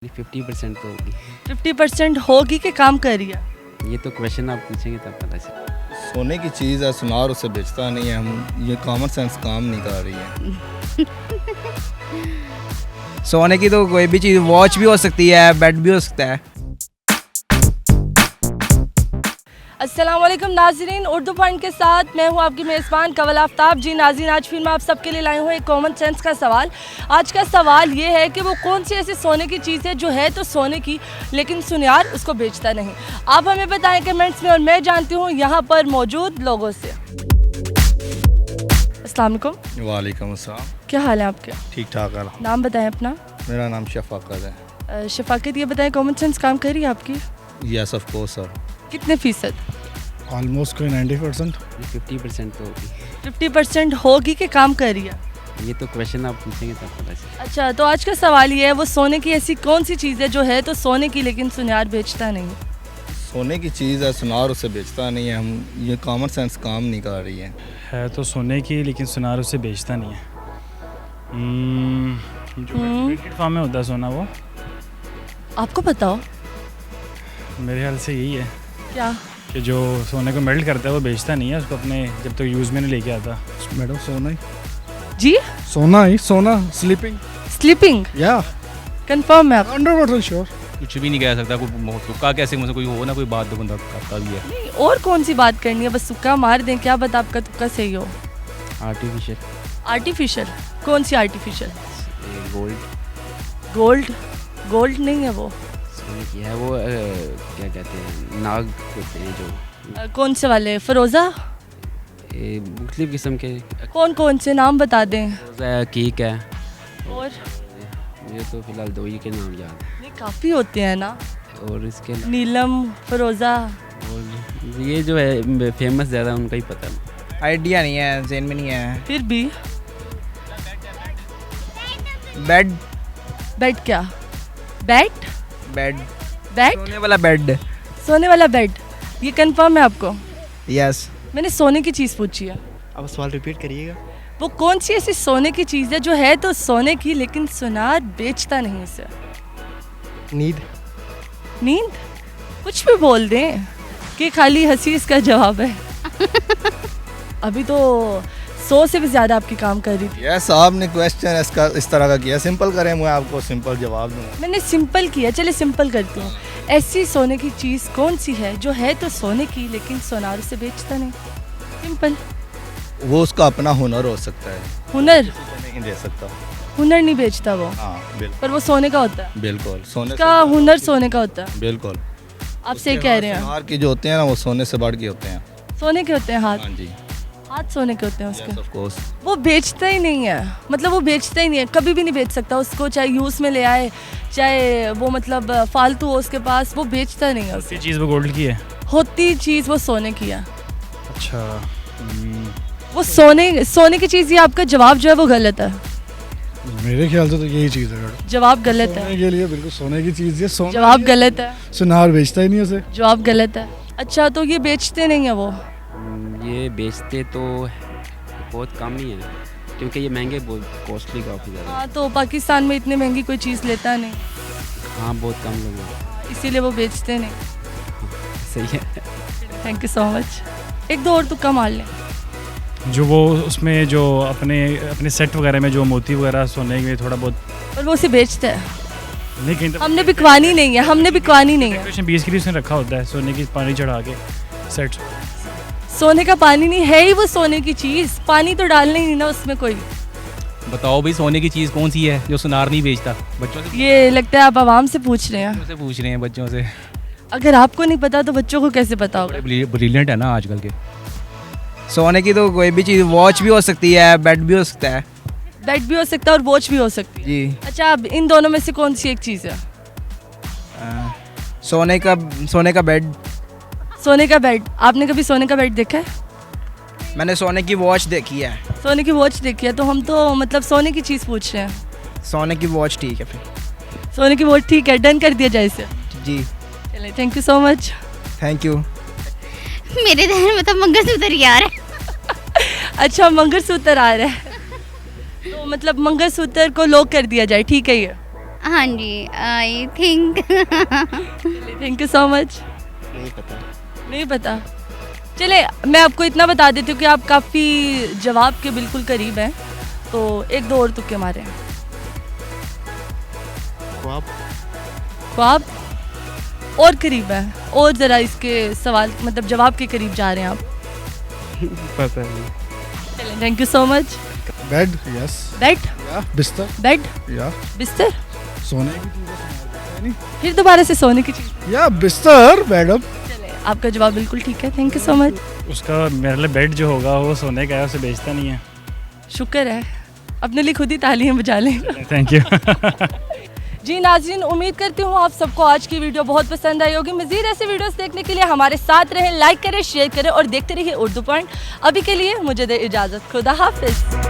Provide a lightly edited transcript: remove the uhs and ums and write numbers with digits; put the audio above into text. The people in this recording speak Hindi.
50% तो होगी। 50% होगी कि काम कर रही है? ये तो क्वेश्चन आप पूछेंगे तब पता चलेगा। सोने की चीज़ है, सुनार उसे बेचता नहीं है। हम ये कॉमन सेंस काम नहीं कर रही है। सोने की तो कोई भी चीज़, वॉच भी हो सकती है, बेड भी हो सकता है। अस्सलाम वालेकुम नाज़रीन, उर्दू पॉइंट के साथ मैं हूं आपकी मेज़बान कंवल आफ्ताब। जी नाज़रीन, आज फिर मैं आप सबके लिए लाई हूं एक कॉमन सेंस का सवाल। आज का सवाल ये है कि वो कौन सी ऐसी सोने की चीज़ है जो है तो सोने की लेकिन सुनियार उसको बेचता नहीं। आप हमें बताएं कमेंट्स में और मैं जानती हूँ यहाँ पर मौजूद लोगों से। अस्सलाम वालेकुम। वालेकुम अस्सलाम। क्या हाल है आपके? ठीक ठाक है। नाम बताएं अपना। मेरा नाम शफाकत है। शफाकत, ये बताएं कॉमन सेंस काम कर रही है आपकी? Yes of course sir. कितने फ़ीसद? ऑलमोस्ट कोई 90%। 50% तो होगी। 50% होगी कि काम कर रही है? ये तो क्वेश्चन आप पूछेंगे तब पता चलेगा। अच्छा, तो आज का सवाल ये है, वो सोने की ऐसी कौन सी चीज़ है जो है तो सोने की लेकिन सुनियार बेचता नहीं? सोने की चीज़ है, सुनार उसे बेचता नहीं है। हम ये कॉमन सेंस काम नहीं कर रही है। तो सोने की लेकिन सुनार उसे बेचता नहीं है। जो मेल्टेड फॉर्म में होता है सोना, वो आपको पता हो? मेरे ख्याल से यही है क्या? कि जो सोने को मेल्ट करता है वो बेचता नहीं है उसको, अपने जब तक यूज़ में नहीं लेके आता। मैडम सोना ही जी? सोना स्लीपिंग स्लीपिंग? या कंफर्म है आप? 100% श्योर। कुछ भी नहीं कह सकता, कोई तुक्का कैसे मुझसे कोई हो ना, कोई बात तो बंदा करता भी है। नहीं, और कौन सी बात करनी है, बस तुक्का मार दें, क्या बता आपका तुक्का सही हो? Artificial artificial? कौन सी आर्टिफिशियल? गोल्ड। गोल्ड? गोल्ड नहीं है वो। सोने की है वो, क्या कहते हैं, नाग होते हैं जो, कौन से वाले? फरोज़ा? मुख्तलिफ किस्म के। कौन कौन से नाम बता दें। फरोज़ा, कीक है। और मुझे तो फिलहाल दो ही के नाम याद नहीं, काफ़ी होते हैं ना। है। और इसके नीलम, फरोज़ा। और ये जो है फेमस ज़्यादा उनका ही पता है। आइडिया नहीं है, ज़हन में नहीं है। फिर भी बेड। बेड क्या? बैट? Bed bat? सोने वाला बेड। सोने वाला बेड? ये कंफर्म है आपको? यस। मैंने सोने की चीज़ पूछी है। अब सवाल रिपीट करिएगा। वो कौन सी ऐसी सोने की चीज़ है जो है तो सोने की लेकिन सुनार बेचता नहीं उसे? नींद। नींद? कुछ भी बोल दें कि खाली हंसी इसका जवाब है। अभी तो 100 से भी ज़्यादा आपकी काम कर रही थी। यस, आपने क्वेश्चन इसका इस तरह का किया। सिंपल करें, मैं आपको सिंपल जवाब दूँ। मैंने सिंपल किया, चलिए सिंपल करती हूँ। ऐसी सोने की चीज़ कौन सी है जो है तो सोने की लेकिन सोनार उसे बेचता नहीं? सिंपल। वो उसका अपना हुनर हो सकता है। हुनर? नहीं दे सकता। हुनर नहीं बेचता वो, हाँ बिल्कुल पर वो सोने का होता है। बिल्कुल। सोने उसका हुनर सोने का होता है। बिल्कुल। आप सही कह रहे हैं। सुनार के जो होते हैं ना, वो सोने से बढ़ के होते हैं। सोने के होते हैं हाथ? हाँ जी। हाथ सोने के होते हैं उसके? Yes of course. वो बेचता ही नहीं है, मतलब वो बेचता ही नहीं है, कभी भी नहीं बेच सकता उसको, चाहे यूज़ में ले आए, चाहे वो मतलब फालतू हो उसके पास, वो बेचता नहीं है उसी उसे। चीज़ वो गोल्ड की है। होती चीज़ वो सोने की है। अच्छा। वो सोने की चीज़, ये आपका जवाब जो है वो गलत है। मेरे ख्याल से तो यही चीज़ है। जवाब गलत सोने है। के लिए बिल्कुल सोने की चीज़ है। सोना जवाब गलत है। सुनार बेचता ही नहीं उसे। जवाब गलत है। अच्छा, तो ये बेचते नहीं है वो? ये बेचते तो बहुत कम ही है, क्योंकि ये महंगे, बहुत कॉस्टली काफ़ी ज़्यादा। हाँ, तो पाकिस्तान में इतनी महंगी कोई चीज़ लेता नहीं, हाँ, बहुत कम लोग हैं। इसीलिए वो बेचते नहीं। सही है। Thank you so much. एक दो और तुक्का मार लें। जो वो उसमें जो अपने सेट वगैरह में जो मोती वगैरह सोने के थोड़ा बहुत पर वो उसे बेचता है। नहीं, कहीं तो हमने बिकवानी नहीं है, हमने बिकवानी नहीं है। डेकोरेशन पीस के लिए उसने रखा होता है, सोने की पानी चढ़ा के सेट। सोने का पानी नहीं है ही वो सोने की चीज़, पानी तो डालना ही नहीं ना उसमें कोई। बताओ भाई, सोने की चीज़ कौन सी है जो सुनार नहीं बेचता? बच्चों से ये लगता है आप आवाम से पूछ रहे हैं। बच्चों से पूछ रहे हैं, बच्चों से। अगर आपको नहीं पता तो बच्चों को कैसे पता होगा? बड़े ब्रिलियंट है ना आजकल के। सोने की तो कोई भी चीज़, वॉच भी हो सकती है, बेड भी हो सकता है। बेड भी हो सकता है और वॉच भी हो सकती है। जी। अच्छा, अब इन दोनों में से कौन सी एक चीज़ है? सोने का बेड। सोने का बेड? आपने कभी सोने का बेड देखा है? मैंने सोने की वॉच देखी है। सोने की वॉच देखी है, तो हम तो मतलब सोने की चीज़ पूछ रहे हैं। सोने की वॉच ठीक है फिर। सोने की वॉच ठीक है, डन कर दिया जाए इसे। जी। चलिए, thank you so much. Thank you. मेरे ध्यान में तो मंगलसूत्र ही आ रहा है। अच्छा, मंगलसूत्र आ रहा है, तो मतलब मंगलसूत्र को लॉक कर दिया जाए, ठीक है ये? हाँ जी, I think thank you so much. नहीं पता। नहीं पता। चले मैं आपको इतना बता देती हूँ कि आप काफ़ी जवाब के बिल्कुल करीब हैं, तो एक दो और तुक्के मारे हैं। ख्वाब और करीब है, और ज़रा इसके सवाल मतलब जवाब के करीब जा रहे हैं आप। पता नहीं। चलें, thank you so much. Bed yes bed, या बिस्तर बेड, या बिस्तर, सोने की चीज़ है फिर दोबारा से सोने की चीज़। या बिस्तर मैडम। चले, आपका जवाब बिल्कुल ठीक है, थैंक यू सो मच। उसका मेरे लिए बेड जो होगा वो सोने का है, उसे बेचता नहीं है। शुक्र है, अपने लिए खुद ही तालियां बजा लें। Thank you. जी नाज़रीन, उम्मीद करती हूँ आप सबको आज की वीडियो बहुत पसंद आई होगी। मज़ीद ऐसे वीडियोस देखने के लिए हमारे साथ रहें, लाइक करें, शेयर करें और देखते रहिए उर्दू पॉइंट। अभी के लिए मुझे दे इजाज़त, खुदा हाफिज़।